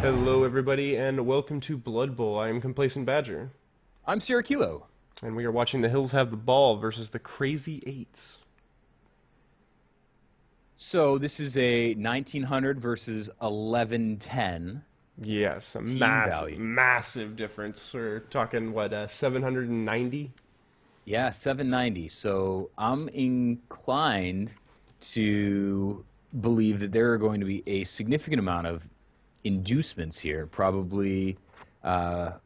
Hello everybody and welcome to Blood Bowl. I am Complacent Badger. I'm Syracilo. And we are watching the Hills Have the Ball versus the Crazy 8's. So this is a 1900 versus 1110. Yes, a value. massive difference. We're talking, what, 790? Yeah, 790. So I'm inclined to believe that there are going to be a significant amount of inducements here. Probably Halfling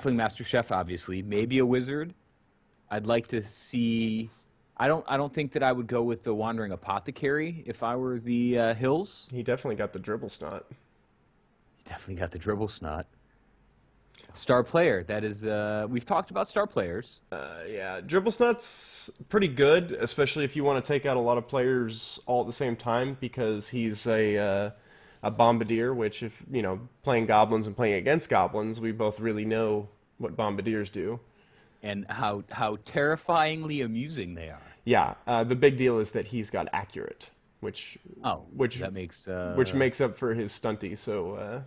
Master Chef, obviously. Maybe a Wizard. I'd like to see... I don't think that I would go with the Wandering Apothecary if I were the Hills. He definitely got the Dribble Snot. He definitely got the Dribble Snot. Star player. That is, we've talked about star players. Yeah, Dribble Snot's pretty good, especially if you want to take out a lot of players all at the same time, because he's a Bombardier, which, if, you know, playing Goblins and playing against Goblins, we both really know what Bombardiers do. And how terrifyingly amusing they are. Yeah, the big deal is that he's got accurate, which that makes which makes up for his stunty. So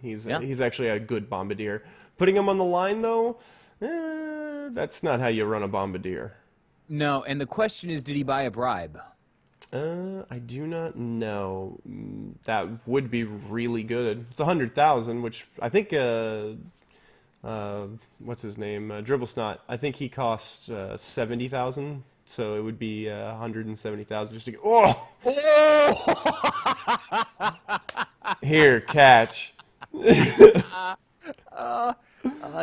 he's actually a good Bombardier. Putting him on the line though, that's not how you run a Bombardier. No, and the question is, did he buy a bribe? I do not know. That would be really good. It's 100,000, which I think. What's his name? Dribble Snot. I think he costs 70,000, so it would be 170,000 just to get. Oh! Here, catch.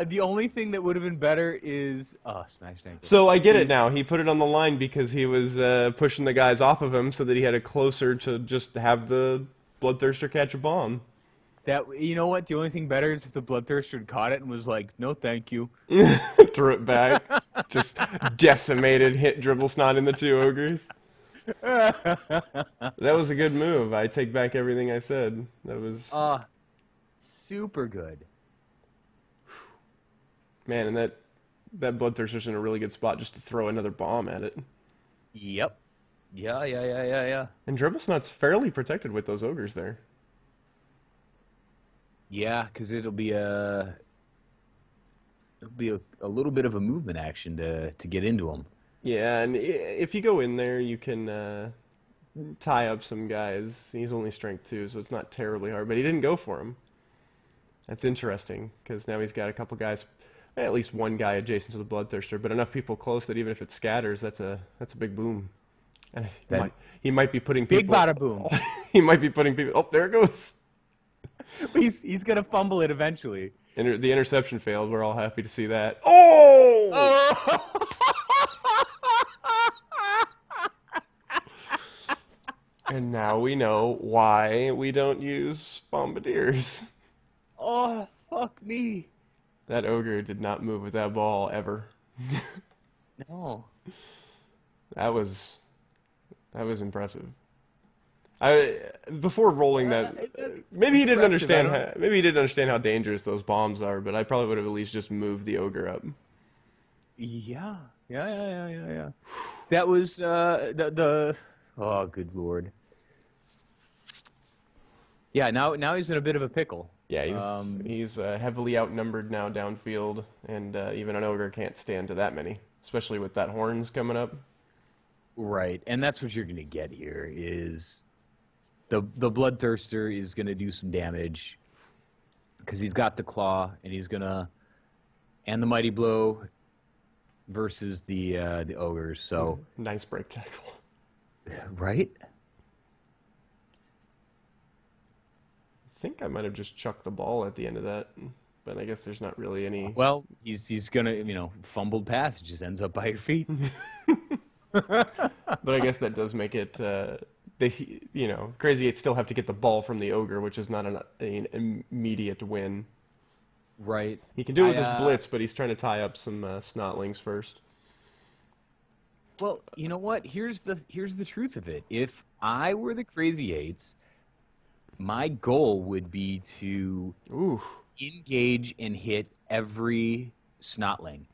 The only thing that would have been better is smash ankle. So I get it now. He put it on the line because he was pushing the guys off of him, so that he had it closer to just have the Bloodthirster catch a bomb. That, you know what? The only thing better is if the Bloodthirster had caught it and was like, "No, thank you." Threw it back. Just decimated, hit Dribble Snot in the two Ogres. That was a good move. I take back everything I said. That was... super good. Man, and that Bloodthirster's in a really good spot just to throw another bomb at it. Yep. Yeah. And Dribble Snot's fairly protected with those Ogres there. Yeah, because it'll be a little bit of a movement action to get into him. Yeah, and if you go in there, you can tie up some guys. He's only strength 2, so it's not terribly hard. But he didn't go for him. That's interesting, because now he's got a couple guys, at least one guy adjacent to the Bloodthirster, but enough people close that even if it scatters, that's a big boom. And he might be putting people... Big bada boom. He might be putting people... Oh, there it goes. He's gonna fumble it eventually. The interception failed. We're all happy to see that. Oh! And now we know why we don't use Bombardiers. Oh, fuck me. That Ogre did not move with that ball ever. No. That was impressive. Before rolling that, maybe he didn't understand. Maybe he didn't understand how dangerous those bombs are. But I probably would have at least just moved the Ogre up. Yeah. That was the. Oh, good lord. Yeah. Now he's in a bit of a pickle. Yeah, he's heavily outnumbered now downfield, and even an Ogre can't stand to that many, especially with that horns coming up. Right, and that's what you're gonna get here is. The Bloodthirster is going to do some damage because he's got the claw, and he's going to and the Mighty Blow versus the Ogres. So nice break tackle, right? I think I might have just chucked the ball at the end of that, but I guess there's not really any. Well, he's going to fumbled pass. It just ends up by your feet. But I guess that does make it. Crazy 8 still have to get the ball from the Ogre, which is not an immediate win. Right. He can do it with his blitz, but he's trying to tie up some snotlings first. Well, you know what? Here's the truth of it. If I were the Crazy 8's, my goal would be to engage and hit every snotling.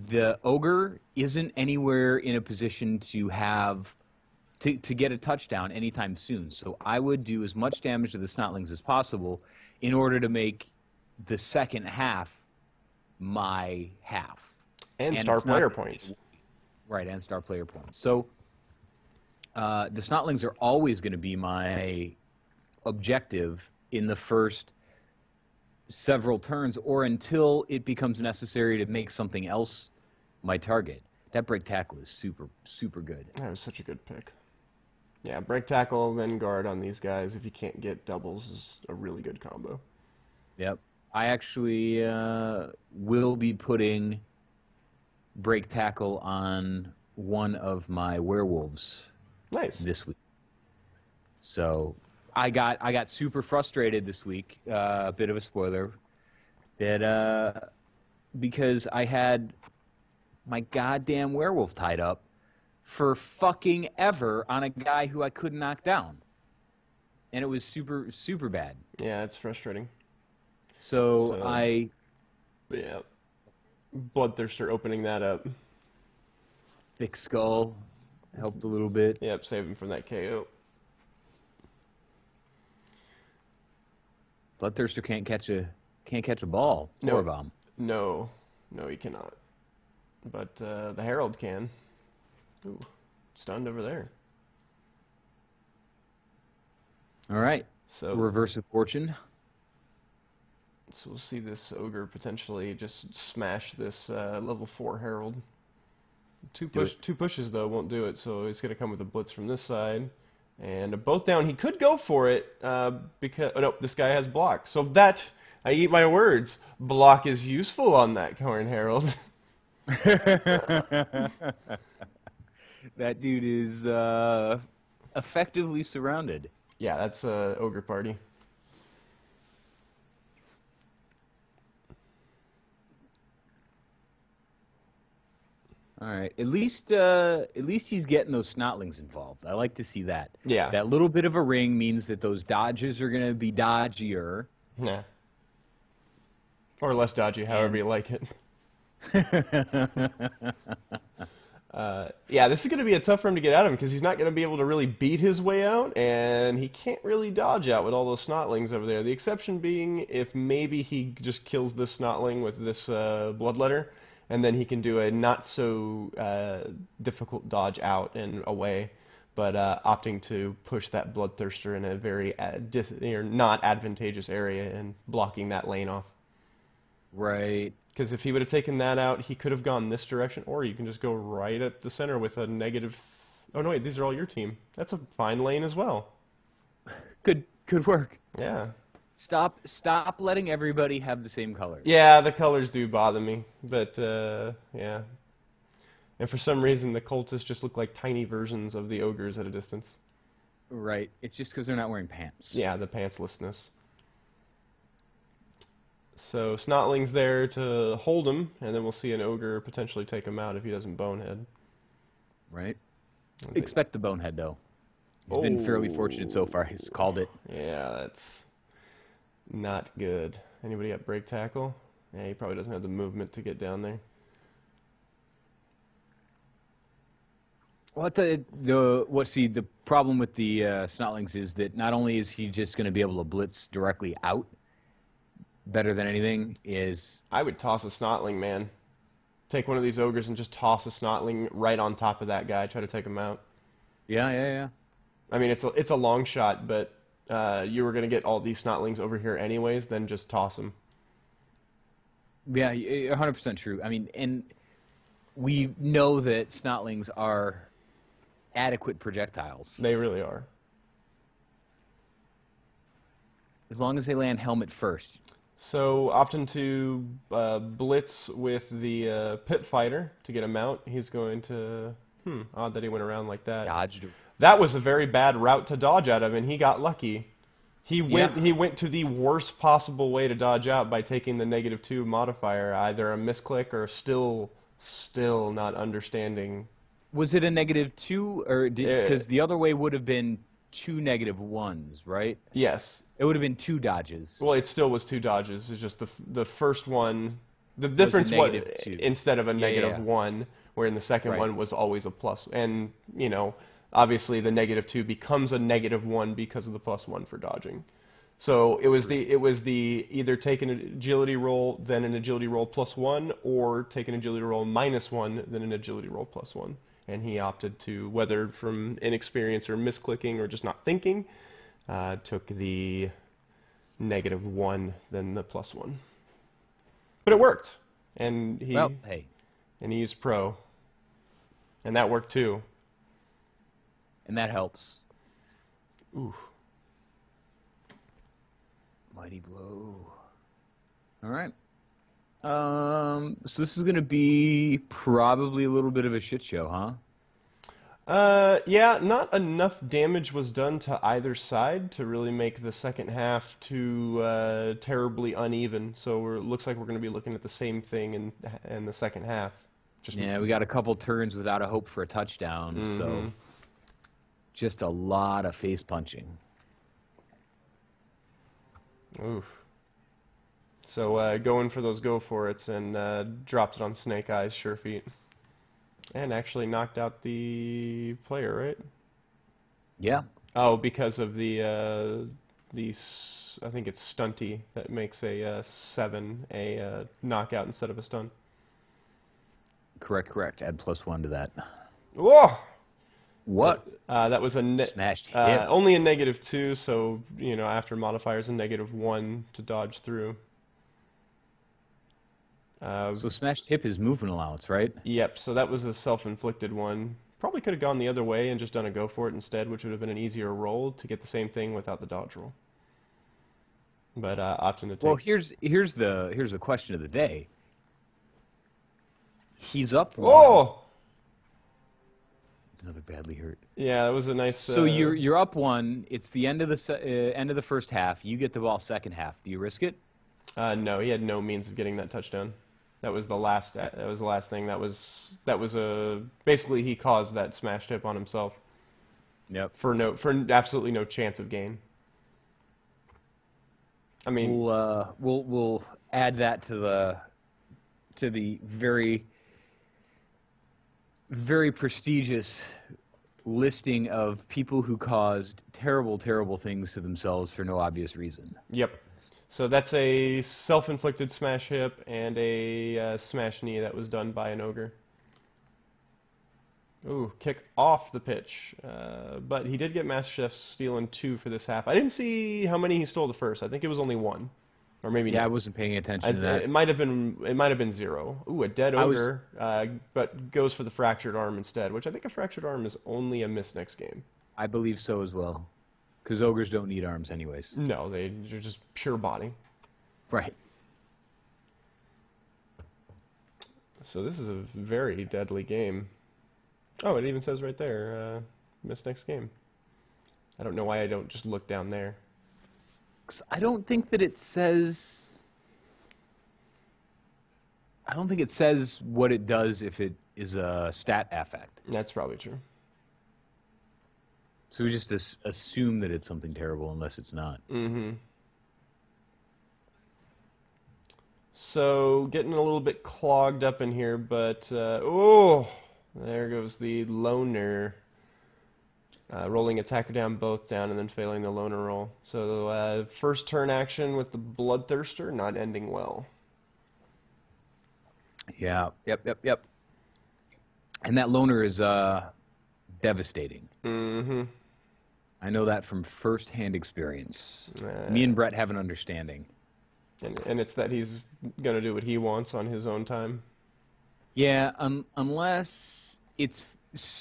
The Ogre isn't anywhere in a position to have to get a touchdown anytime soon. So I would do as much damage to the Snotlings as possible in order to make the second half my half. And star player points. Right, and star player points. So the Snotlings are always going to be my objective in the first several turns, or until it becomes necessary to make something else my target. That break tackle is super, super good. That was such a good pick. Yeah, break tackle, then guard on these guys. If you can't get doubles, is a really good combo. Yep. I actually will be putting break tackle on one of my werewolves. Nice. This week. So I got super frustrated this week. A bit of a spoiler. That because I had my goddamn werewolf tied up for fucking ever on a guy who I couldn't knock down, and it was super, super bad. Yeah, it's frustrating. So yeah, Bloodthirster opening that up. Thick Skull helped a little bit. Yep, save him from that KO. Bloodthirster can't catch a ball or a bomb. No, he cannot. But the Herald can. Ooh, stunned over there. All right. So reverse of fortune. So we'll see this Ogre potentially just smash this level 4 Herald. Two pushes though won't do it, so he's going to come with a blitz from this side. And a both down. He could go for it because no, this guy has block. So that, I eat my words, block is useful on that Khorne Herald. That dude is effectively surrounded. Yeah, that's a Ogre party. All right. At least he's getting those Snotlings involved. I like to see that. Yeah. That little bit of a ring means that those dodges are going to be dodgier. Yeah. Or less dodgy, however you like it. Yeah, this is going to be a tough for him to get out of him because he's not going to be able to really beat his way out, and he can't really dodge out with all those Snotlings over there. The exception being if maybe he just kills this Snotling with this Bloodletter, and then he can do a not-so difficult dodge out and away, but opting to push that Bloodthirster in a very not advantageous area and blocking that lane off. Right. Because if he would have taken that out, he could have gone this direction, or you can just go right at the center with a negative... Oh, no, wait, these are all your team. That's a fine lane as well. Good work. Yeah. Stop letting everybody have the same color. Yeah, the colors do bother me, but, yeah. And for some reason, the cultists just look like tiny versions of the ogres at a distance. Right. It's just because they're not wearing pants. Yeah, the pantslessness. So Snotling's there to hold him, and then we'll see an ogre potentially take him out if he doesn't bonehead. Right. Expect the bonehead, though. He's been fairly fortunate so far. He's called it. Yeah, that's not good. Anybody got break tackle? Yeah, he probably doesn't have the movement to get down there. Well, the problem with the Snotlings is that not only is he just going to be able to blitz directly out, better than anything is... I would toss a Snotling, man. Take one of these ogres and just toss a Snotling right on top of that guy, try to take him out. Yeah. I mean, it's a long shot, but you were going to get all these Snotlings over here anyways, then just toss them. Yeah, 100% true. I mean, and we know that Snotlings are adequate projectiles. They really are. As long as they land helmet first. So, opting to blitz with the Pit Fighter to get him out. He's going to... odd that he went around like that. Dodged. That was a very bad route to dodge out of, and he got lucky. He went to the worst possible way to dodge out by taking the -2 modifier, either a misclick or still not understanding. Was it a -2, or because the other way would have been 2 -1s, right? Yes. It would have been 2 dodges. Well, it still was 2 dodges. It's just the first one. The difference was instead of a -1, where in the second one was always a plus. And you know, obviously the -2 becomes a -1 because of the +1 for dodging. So it was the either take an agility roll, then an agility roll +1, or take an agility roll -1, then an agility roll +1. And he opted to, whether from inexperience or misclicking or just not thinking, took the -1, then the +1. But it worked, and he used pro, and that worked too. And that helps. Ooh. Mighty blow. All right. So this is going to be probably a little bit of a shit show, huh? Yeah, not enough damage was done to either side to really make the second half too terribly uneven. So it looks like we're going to be looking at the same thing in the second half. Yeah, we got a couple turns without a hope for a touchdown, so just a lot of face punching. Oof. So going for those go for it's and dropped it on Snake Eyes, sure feet. And actually knocked out the player, right? Yeah. Oh, because of the I think it's stunty that makes a 7 a knockout instead of a stun. Correct. Add +1 to that. Whoa! What? That was a smashed hip. Only a -2, so you know after modifiers a -1 to dodge through. So smashed hip is movement allowance, right? Yep. So that was a self-inflicted one. Probably could have gone the other way and just done a go for it instead, which would have been an easier roll to get the same thing without the dodge roll. But opting to take. Well, here's the question of the day. He's up 1. Oh! Another badly hurt. Yeah, that was a nice. So you're up 1. It's the end of the first half. You get the ball second half. Do you risk it? No, he had no means of getting that touchdown. That was the last. That was the last thing. That was basically he caused that smashed hip on himself. Yep. For absolutely no chance of gain. I mean, we'll add that to the very prestigious listing of people who caused terrible things to themselves for no obvious reason. Yep. So that's a self-inflicted smash hip and a smash knee that was done by an ogre. Ooh, kick off the pitch. But he did get Master Chef stealing 2 for this half. I didn't see how many he stole the first. I think it was only 1. Or maybe I wasn't paying attention to that. It might have been 0. Ooh, a dead ogre, but goes for the fractured arm instead, which I think a fractured arm is only a miss next game. I believe so as well. Because ogres don't need arms anyways. No, they're just pure body. Right. So this is a very deadly game. Oh, it even says right there, miss next game. I don't know why I don't just look down there. 'Cause I don't think that it says... I don't think it says what it does if it is a stat affect. That's probably true. So we just assume that it's something terrible unless it's not. Mm-hmm. So getting a little bit clogged up in here, but oh, there goes the loner. Rolling attacker down, both down, and then failing the loner roll. So first turn action with the Bloodthirster not ending well. Yeah. Yep. And that loner is devastating. Mm-hmm. I know that from first-hand experience. Me and Brett have an understanding. And it's that he's going to do what he wants on his own time. Yeah, unless it's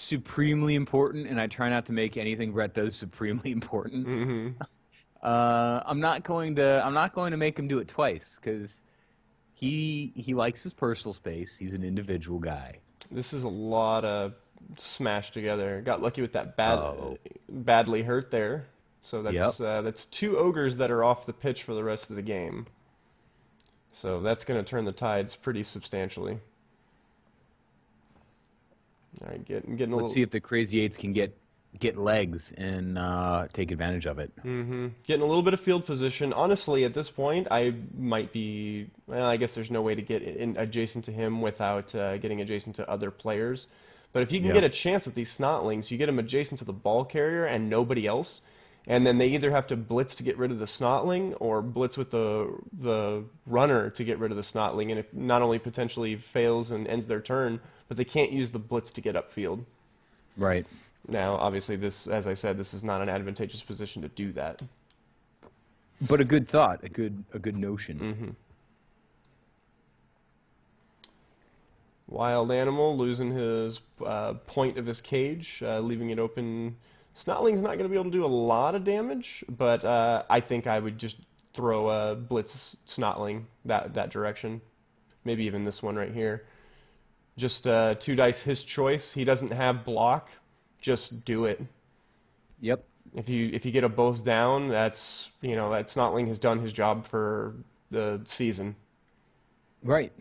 supremely important, and I try not to make anything Brett does supremely important. Mm-hmm. I'm not going to make him do it twice, because he likes his personal space. He's an individual guy. This is a lot of smashed together. Got lucky with that badly hurt there. So that's 2 ogres that are off the pitch for the rest of the game. So that's going to turn the tides pretty substantially. All right, Let's see if the Crazy 8's can get legs and take advantage of it. Mm-hmm. Getting a little bit of field position. Honestly, at this point, I might be... Well, I guess there's no way to get in adjacent to him without getting adjacent to other players. But if you can Yeah. get a chance with these Snotlings, you get them adjacent to the ball carrier and nobody else, and then they either have to blitz to get rid of the Snotling or blitz with the runner to get rid of the Snotling, and it not only potentially fails and ends their turn, but they can't use the blitz to get upfield. Right. Now, obviously, this, as I said, this is not an advantageous position to do that. But a good thought, a good notion. Mm-hmm. Wild Animal losing his point of his cage, leaving it open. Snotling's not going to be able to do a lot of damage, but I think I would just throw a Blitz Snotling that direction. Maybe even this one right here. Just 2 dice his choice. He doesn't have block. Just do it. Yep. If you get a both down, that's, you know, that Snotling has done his job for the season. Right.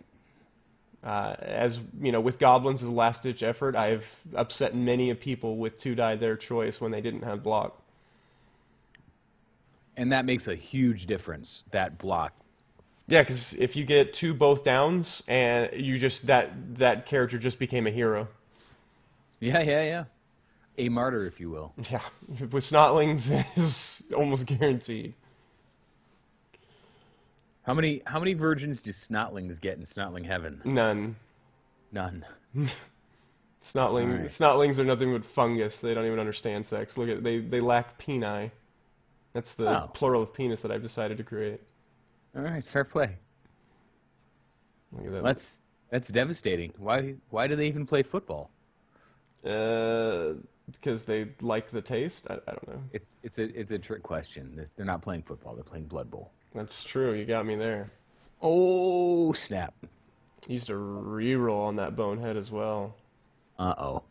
As you know, with Goblins as a last-ditch effort, I've upset many of people with 2 die their choice when they didn't have block. And that makes a huge difference, that block. Yeah, because if you get 2 both downs, and you just that character just became a hero. Yeah. A martyr, if you will. Yeah, with Snotlings is almost guaranteed. How many virgins do Snotlings get in Snotling Heaven? None. None. Snotlings are nothing but fungus. They don't even understand sex. Look at they lack peni. That's the plural of penis that I've decided to create. All right, fair play. Look at that. That's devastating. Why do they even play football? Because they like the taste. I don't know. It's a trick question. They're not playing football. They're playing Blood Bowl. That's true. You got me there. Oh snap! Used a reroll on that bonehead as well. Uh-oh.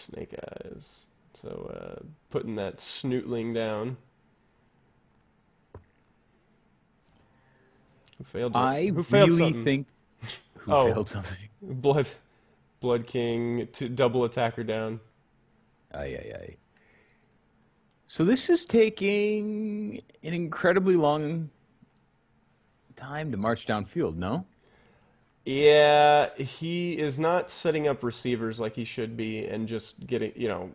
Snake eyes. So putting that snootling down. Who failed? Who failed really something? think. Who failed something? Blood King to double attacker down. Aye. So this is taking an incredibly long time to march downfield, no? Yeah, he is not setting up receivers like he should be and just getting, you know,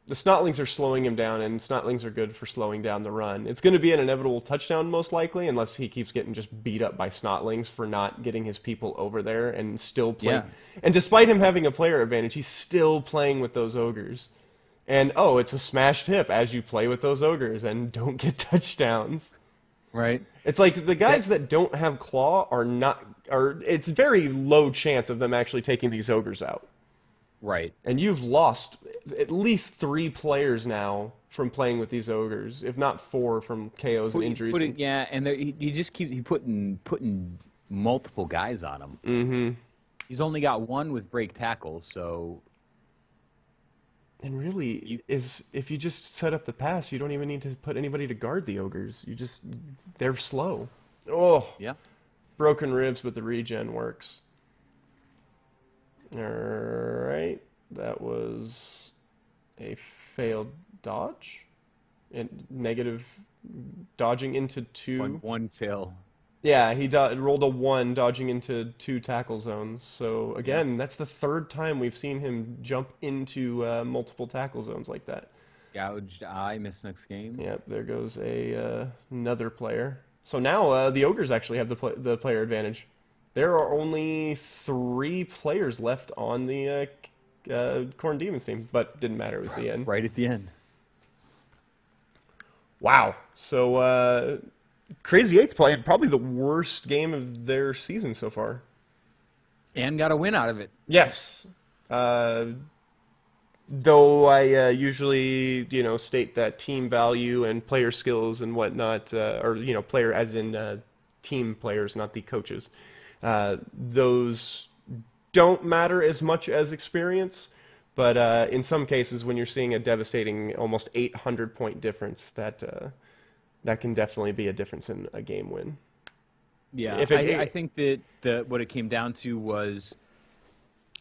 the Snotlings are slowing him down, and Snotlings are good for slowing down the run. It's going to be an inevitable touchdown most likely, unless he keeps getting just beat up by Snotlings for not getting his people over there and still playing. Yeah. And despite him having a player advantage, he's still playing with those Ogres. And, oh, it's a smashed hip as you play with those Ogres and don't get touchdowns. Right. It's like the guys that don't have claw it's very low chance of them actually taking these Ogres out. Right. And you've lost at least 3 players now from playing with these Ogres, if not 4 from KOs and injuries. And he just keeps putting multiple guys on him. Mm-hmm. He's only got 1 with break tackles, so... And really, if you just set up the pass, you don't even need to put anybody to guard the Ogres. They're slow. Oh, yeah. Broken ribs, but the regen works. Alright, that was a failed dodge. And negative dodging into 2. One fail. Yeah, he rolled a 1, dodging into 2 tackle zones. So, again, that's the 3rd time we've seen him jump into multiple tackle zones like that. Gouged eye, miss next game. Yep, there goes another player. So now the Ogres actually have the player advantage. There are only 3 players left on the Khorne Demons team, but didn't matter. It was the end. Right at the end. Wow. So... Crazy 8's playing probably the worst game of their season so far. And got a win out of it. Yes. Though I usually, state that team value and player skills and whatnot, or, player as in team players, not the coaches, those don't matter as much as experience. But in some cases, when you're seeing a devastating almost 800-point difference, that can definitely be a difference in a game win. Yeah, I think that what it came down to was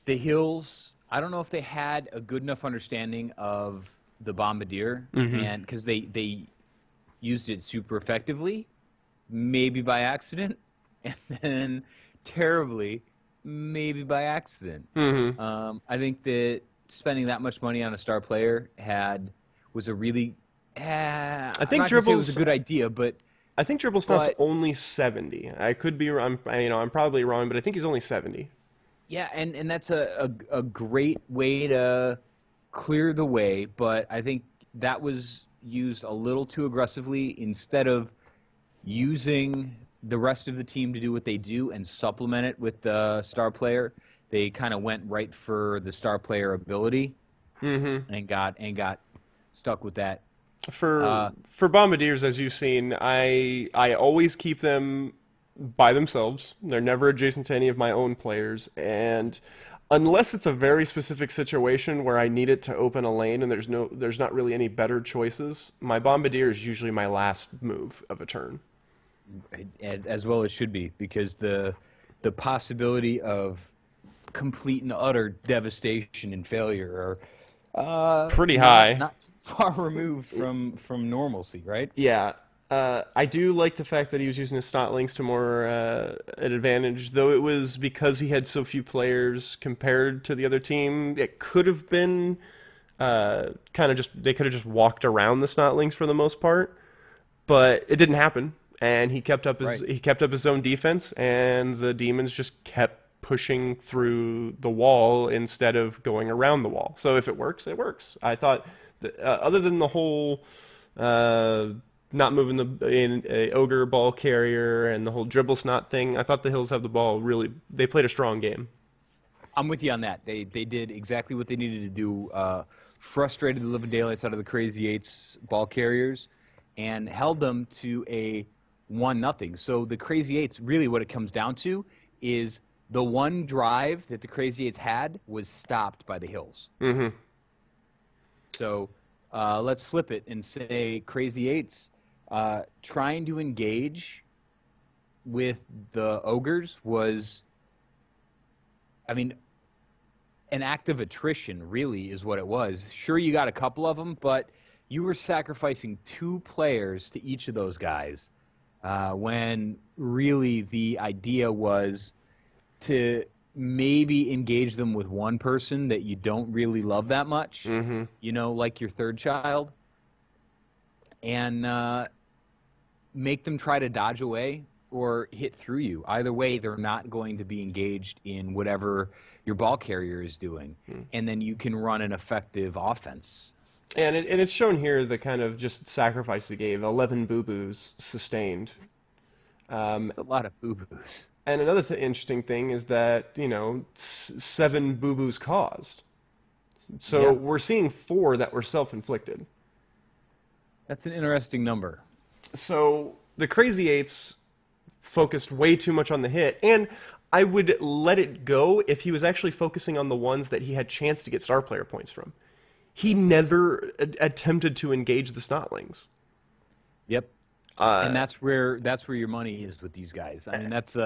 the Hills. I don't know if they had a good enough understanding of the Bombardier, and because they used it super effectively, maybe by accident, and then terribly, maybe by accident. I think that spending that much money on a star player was a really I I'm think not gonna say it was a Dribble's good idea, but I think Dribble Snot's only 70. I could be I'm probably wrong, but I think he's only 70. yeah, and that's a great way to clear the way, but I think that was used a little too aggressively instead of using the rest of the team to do what they do and supplement it with the star player. They kind of went right for the star player ability and got stuck with that. For Bombardiers, as you've seen, I always keep them by themselves. They're never adjacent to any of my own players, and unless it's a very specific situation where I need it to open a lane and there's not really any better choices, my Bombardier is usually my last move of a turn. As well it should be, because the possibility of complete and utter devastation and failure are pretty high. Not too far removed from normalcy, right? Yeah. I do like the fact that he was using his Snotlings to more an advantage, though it was because he had so few players compared to the other team. It could have been kind of they could have just walked around the Snotlings for the most part, but it didn't happen, and he kept up his zone defense, and the demons just kept pushing through the wall instead of going around the wall. So if it works, it works. I thought that, other than the whole not moving in a ogre ball carrier and the whole dribble snot thing, I thought the Hills have the ball really. They played a strong game. I'm with you on that. They did exactly what they needed to do. Frustrated the living daylights out of the Crazy 8's ball carriers and held them to a 1-0. So the Crazy 8's, really what it comes down to is the one drive that the Crazy 8's had was stopped by the Hills. So let's flip it and say Crazy 8's trying to engage with the Ogres was, I mean, an act of attrition, really, is what it was. Sure, you got a couple of them, but you were sacrificing 2 players to each of those guys when really the idea was to maybe engage them with one person that you don't really love that much, you know, like your third child, and make them try to dodge away or hit through you. Either way, they're not going to be engaged in whatever your ball carrier is doing, and then you can run an effective offense. And it's shown here the kind of just sacrifice he gave. 11 boo-boos sustained. It's a lot of boo-boos. And another interesting thing is that, you know, 7 boo-boos caused. So we're seeing 4 that were self-inflicted. That's an interesting number. So the Crazy 8's focused way too much on the hit, and I would let it go if he was actually focusing on the ones that he had chance to get star player points from. He never attempted to engage the Snotlings. Yep. And that's where your money is with these guys. I mean, that's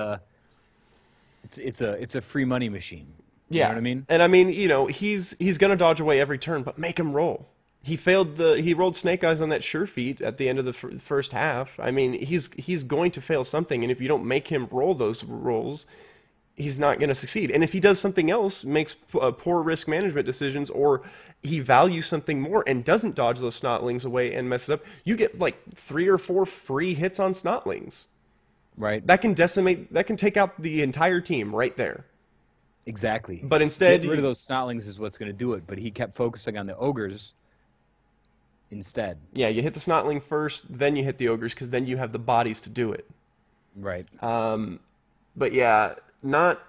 it's a free money machine. You know what I mean? And I mean, you know, he's gonna dodge away every turn, but make him roll. He rolled Snake Eyes on that sure feat at the end of the first half. I mean, he's going to fail something, and if you don't make him roll those rolls, he's not going to succeed. And if he does something else, makes poor risk management decisions, or he values something more and doesn't dodge those Snotlings away and messes up, you get like 3 or 4 free hits on Snotlings. Right. That can take out the entire team right there. Exactly. But instead, get rid of those Snotlings is what's going to do it. But he kept focusing on the Ogres instead. Yeah, you hit the Snotling first, then you hit the Ogres, because then you have the bodies to do it. Right. But yeah, not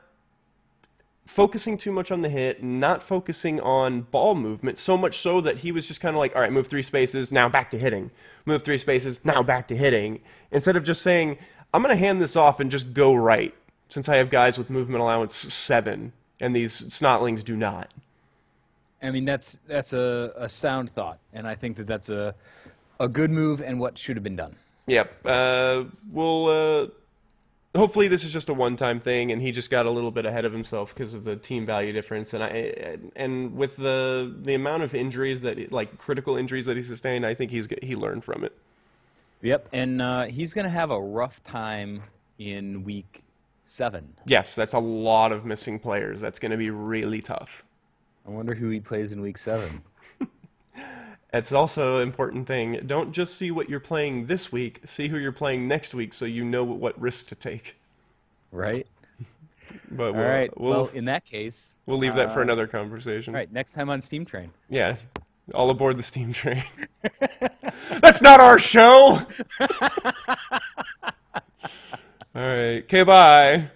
focusing too much on the hit, not focusing on ball movement, so much so that he was just kind of like, all right, move 3 spaces, now back to hitting. Move 3 spaces, now back to hitting. Instead of just saying, I'm going to hand this off and just go right, since I have guys with movement allowance 7, and these Snotlings do not. I mean, that's a sound thought, and I think that's a good move and what should have been done. Yep. Hopefully this is just a one-time thing, and he just got a little bit ahead of himself because of the team value difference. And with the amount of injuries like critical injuries that he sustained, I think he learned from it. Yep, and he's going to have a rough time in week 7. Yes, that's a lot of missing players. That's going to be really tough. I wonder who he plays in Week 7. It's also an important thing. Don't just see what you're playing this week. See who you're playing next week so you know what risks to take. Right? But All right. Well, in that case... We'll leave that for another conversation. All right, next time on Steam Train. Yeah. All aboard the steam train. That's not our show! All right. Okay, bye.